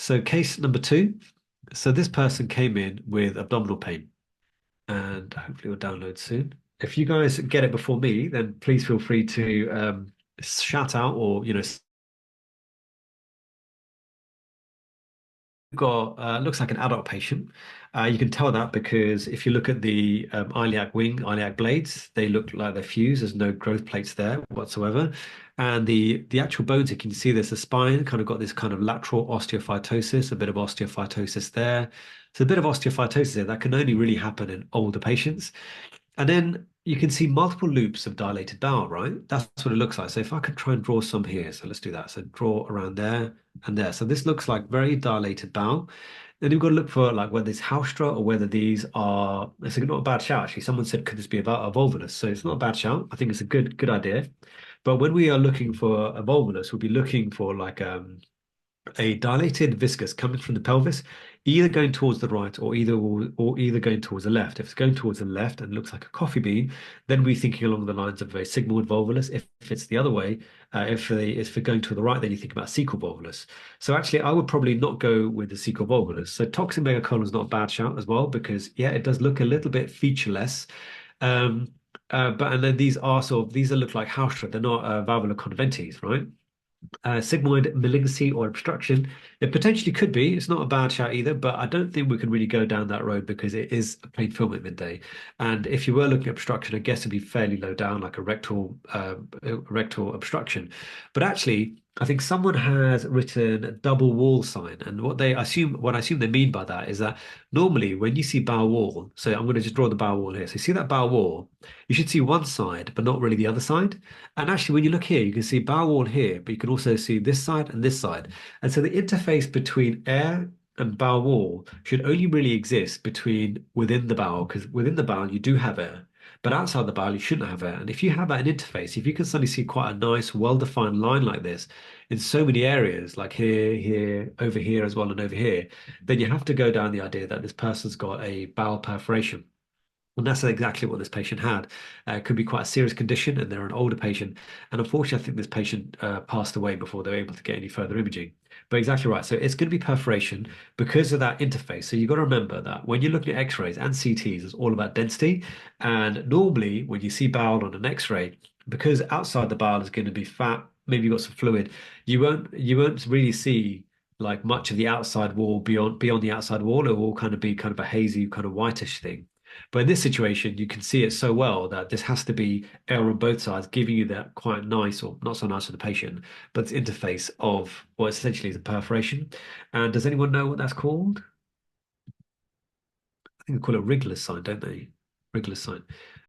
So case number two. So this person came in with abdominal pain, and hopefully it'll download soon. If you guys get it before me, then please feel free to shout out or got looks like an adult patient. You can tell that because if you look at the iliac wing, iliac blades, they look like they're fused. There's no growth plates there whatsoever. And the actual bones, you can see there's a spine, kind of got this kind of lateral osteophytosis, a bit of osteophytosis there. So a bit of osteophytosis there that can only really happen in older patients. And then you can see multiple loops of dilated bowel, right? That's what it looks like. So if I could try and draw some here, so let's do that. So draw around there and there. So this looks like very dilated bowel. Then you've got to look for like whether it's Haustra or whether these are, it's not a bad shout actually. Someone said, could this be about a volvulus? So it's not a bad shout. I think it's a good idea. But when we are looking for a volvulus, we'll be looking for like a dilated viscus coming from the pelvis, either going towards the right or either going towards the left. If it's going towards the left and looks like a coffee bean, then we're thinking along the lines of a sigmoid volvulus. If it's the other way, if we're going to the right, then you think about cecal volvulus. So actually, I would probably not go with the cecal volvulus. So toxic megacolon is not a bad shout as well because yeah, it does look a little bit featureless. Um, but and then these are look like Haustra. They're not valvular conventives, right? Sigmoid malignancy or obstruction. It potentially could be. It's not a bad shout either, but I don't think we can really go down that road because it is a plain film at midday. And if you were looking at obstruction, I guess it'd be fairly low down, like a rectal obstruction. But actually, I think someone has written double wall sign, and what I assume they mean by that is that normally when you see bowel wall, so I'm going to just draw the bowel wall here. So you see that bowel wall, you should see one side, but not really the other side. And actually, when you look here, you can see bowel wall here, but you can also see this side and this side. And so the interface between air and bowel wall should only really exist within the bowel, because within the bowel you do have air, but outside the bowel you shouldn't have air. And if you have that interface, if you can suddenly see quite a nice, well-defined line like this in so many areas, like here, here, over here as well, and over here, then you have to go down the idea that this person's got a bowel perforation. And that's exactly what this patient had. It could be quite a serious condition, and they're an older patient. And unfortunately, I think this patient passed away before they were able to get any further imaging. But exactly right. So it's going to be perforation because of that interface. So you've got to remember that when you're looking at X-rays and CTs, it's all about density. And normally, when you see bowel on an X-ray, because outside the bowel is going to be fat, maybe you've got some fluid, you won't really see like much of the outside wall beyond the outside wall. It will kind of be kind of a hazy, kind of whitish thing. But in this situation, you can see it so well that this has to be air on both sides, giving you that quite nice, or not so nice for the patient, but the interface of what essentially is a perforation. And does anyone know what that's called? I think they call it Wriggler's sign, don't they? Wriggler's sign.